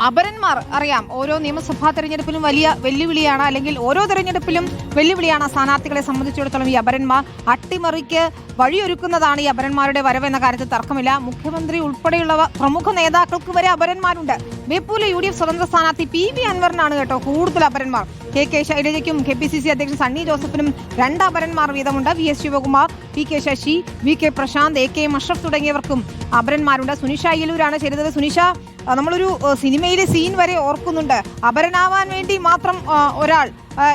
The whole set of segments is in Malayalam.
അപരന്മാർ അറിയാം. ഓരോ നിയമസഭാ തെരഞ്ഞെടുപ്പിലും വലിയ വെല്ലുവിളിയാണ്, അല്ലെങ്കിൽ ഓരോ തെരഞ്ഞെടുപ്പിലും വെല്ലുവിളിയാണ് സ്ഥാനാർത്ഥികളെ സംബന്ധിച്ചിടത്തോളം ഈ അപരന്മാർ. അട്ടിമറിക്ക് വഴിയൊരുക്കുന്നതാണ് ഈ അപരന്മാരുടെ വരവ് എന്ന കാര്യത്തിൽ തർക്കമില്ല. മുഖ്യമന്ത്രി ഉൾപ്പെടെയുള്ള പ്രമുഖ നേതാക്കൾക്ക് വരെ അപരന്മാരുണ്ട്. ബേപ്പൂരിലെ UDF സ്വതന്ത്ര സ്ഥാനാർത്ഥി PV അൻവറിനാണ് കേട്ടോ കൂടുതൽ അപരന്മാർ. KK ശൈലജയ്ക്കും KPCC അധ്യക്ഷൻ Sunny ജോസഫിനും 2 അപരന്മാർ വീതമുണ്ട്. VS Shivakumar, PK Sasi, VK Prashant, AK Ashraf തുടങ്ങിയവർക്കും അപരന്മാരുണ്ട്. Sunisha അയ്യലൂരാണ് ചേരുന്നത്. സുനിഷ, നമ്മളൊരു സിനിമയിലെ സീൻ വരെ ഓർക്കുന്നുണ്ട്. അപരനാവാൻ വേണ്ടി മാത്രം ഒരാൾ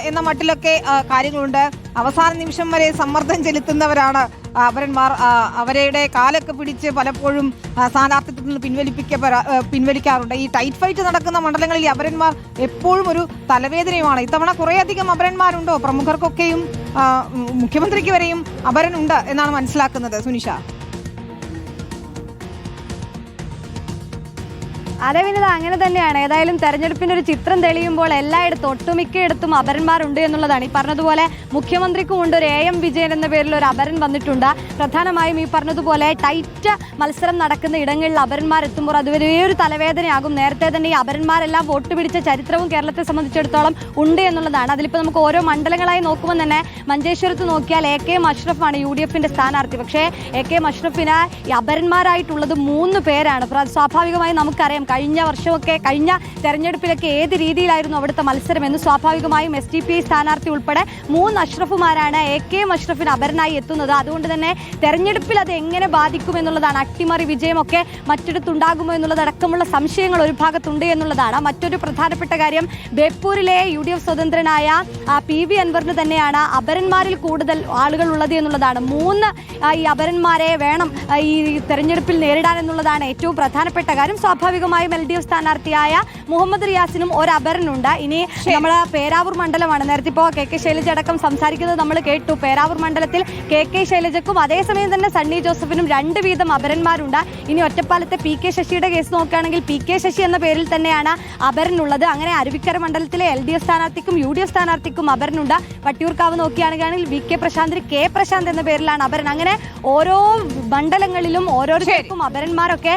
എന്ന മട്ടിലൊക്കെ കാര്യങ്ങളുണ്ട്. അവസാന നിമിഷം വരെ സമ്മർദ്ദം ചെലുത്തുന്നവരാണ് അപരന്മാർ. അവരുടെ കാലൊക്കെ പിടിച്ച് പലപ്പോഴും സ്ഥാനാർത്ഥിത്വത്തിൽ നിന്ന് പിൻവലിക്കാറുണ്ട്. ഈ ടൈറ്റ് ഫൈറ്റ് നടക്കുന്ന മണ്ഡലങ്ങളിൽ ഈ അപരന്മാർ എപ്പോഴും ഒരു തലവേദനയുമാണ്. ഇത്തവണ കുറേയധികം അപരന്മാരുണ്ടോ? പ്രമുഖർക്കൊക്കെയും മുഖ്യമന്ത്രിക്ക് വരെയും അപരനുണ്ട് എന്നാണ് മനസ്സിലാക്കുന്നത്. സുനിഷ. അതെ വിനിത, അങ്ങനെ തന്നെയാണ്. ഏതായാലും തെരഞ്ഞെടുപ്പിന്റെ ഒരു ചിത്രം തെളിയുമ്പോൾ എല്ലായിടത്തും ഒട്ടുമിക്കയിടത്തും അപരന്മാരുണ്ട് എന്നുള്ളതാണ്. ഈ പറഞ്ഞതുപോലെ മുഖ്യമന്ത്രിക്കും ഉണ്ട് ഒരു AM വിജയൻ എന്ന പേരിൽ ഒരു അപരൻ വന്നിട്ടുണ്ട്. പ്രധാനമായും ഈ പറഞ്ഞതുപോലെ ടൈറ്റ് മത്സരം നടക്കുന്ന ഇടങ്ങളിൽ അപരന്മാരെത്തുമ്പോൾ അത് വലിയൊരു തലവേദനയാകും. നേരത്തെ തന്നെ ഈ അപരന്മാരെല്ലാം വോട്ട് പിടിച്ച ചരിത്രവും കേരളത്തെ സംബന്ധിച്ചിടത്തോളം ഉണ്ട് എന്നുള്ളതാണ്. അതിലിപ്പോൾ നമുക്ക് ഓരോ മണ്ഡലങ്ങളായി നോക്കുമ്പോൾ തന്നെ മഞ്ചേശ്വരത്ത് നോക്കിയാൽ AK അഷ്റഫാണ് UDFന്റെ സ്ഥാനാർത്ഥി. പക്ഷേ AK അഷ്റഫിന് ഈ അപരന്മാരായിട്ടുള്ളത് 3 പേരാണ്. സ്വാഭാവികമായി നമുക്കറിയാം കഴിഞ്ഞ വർഷമൊക്കെ കഴിഞ്ഞ തെരഞ്ഞെടുപ്പിലൊക്കെ ഏത് രീതിയിലായിരുന്നു അവിടുത്തെ മത്സരം എന്ന്. സ്വാഭാവികമായും SDPI സ്ഥാനാർത്ഥി ഉൾപ്പെടെ 3 അഷ്റഫുമാരാണ് AK അഷ്റഫിന് അപരനായി എത്തുന്നത്. അതുകൊണ്ട് തന്നെ തെരഞ്ഞെടുപ്പിൽ അത് എങ്ങനെ ബാധിക്കും എന്നുള്ളതാണ്. അട്ടിമറി വിജയമൊക്കെ മറ്റിടത്തുണ്ടാകുമോ എന്നുള്ളതടക്കമുള്ള സംശയങ്ങൾ ഒരു ഭാഗത്തുണ്ട് എന്നുള്ളതാണ്. മറ്റൊരു പ്രധാനപ്പെട്ട കാര്യം, ബേപ്പൂരിലെ UDF സ്വതന്ത്രനായ PV അൻവറിന് തന്നെയാണ് അപരന്മാരിൽ കൂടുതൽ ആളുകൾ ഉള്ളത് എന്നുള്ളതാണ്. 3 ഈ അപരന്മാരെ വേണം ഈ തെരഞ്ഞെടുപ്പിൽ നേരിടാൻ എന്നുള്ളതാണ് ഏറ്റവും പ്രധാനപ്പെട്ട കാര്യം. സ്വാഭാവികമായി LDF സ്ഥാനാർത്ഥിയായ മുഹമ്മദ് റിയാസിനും ഒരു അപരനുണ്ട്. ഇനി നമ്മളെ പേരാവൂർ മണ്ഡലമാണ്. നേരത്തെ ഇപ്പോൾ KK ശൈലജ അടക്കം സംസാരിക്കുന്നത് നമ്മൾ കേട്ടു. പേരാവൂർ മണ്ഡലത്തിൽ KK ശൈലജക്കും അതേസമയം തന്നെ സണ്ണി ജോസഫിനും 2 വീതം അപരന്മാരുണ്ട്. ഇനി ഒറ്റപ്പാലത്തെ PK ശശിയുടെ കേസ് നോക്കുകയാണെങ്കിൽ PK ശശി എന്ന പേരിൽ തന്നെയാണ് അപരനുള്ളത്. അങ്ങനെ അരുവിക്കര മണ്ഡലത്തിലെ LDF സ്ഥാനാർത്ഥിക്കും UDF സ്ഥാനാർത്ഥിക്കും അപരനുണ്ട്. വട്ടിയൂർക്കാവ് നോക്കുകയാണെങ്കിൽ VK പ്രശാന്തിന് K പ്രശാന്ത് എന്ന പേരിലാണ് അപരൻ. അങ്ങനെ ഓരോ മണ്ഡലങ്ങളിലും ഓരോരുത്തർക്കും അപരന്മാരൊക്കെ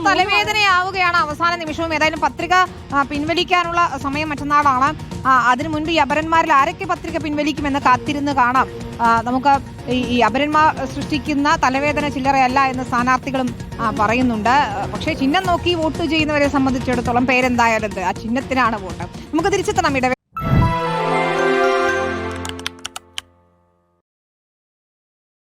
തലവേദനയാവുകയാണ് അവസാന നിമിഷവും. ഏതായാലും പത്രിക പിൻവലിക്കാനുള്ള സമയം മറ്റന്നാളാണ്. അതിനു മുൻപ് ഈ അപരന്മാരിൽ ആരൊക്കെ പത്രിക പിൻവലിക്കുമെന്ന് കാത്തിരുന്ന് കാണാം. നമുക്ക് ഈ അപരന്മാർ സൃഷ്ടിക്കുന്ന തലവേദന ചില്ലറയല്ല എന്ന് സ്ഥാനാർത്ഥികളും പറയുന്നുണ്ട്. പക്ഷേ ചിഹ്നം നോക്കി വോട്ട് ചെയ്യുന്നവരെ സംബന്ധിച്ചിടത്തോളം പേരെന്തായാലും ആ ചിഹ്നത്തിനാണ് വോട്ട്. നമുക്ക് തിരിച്ചെത്തണം ഇടവേള.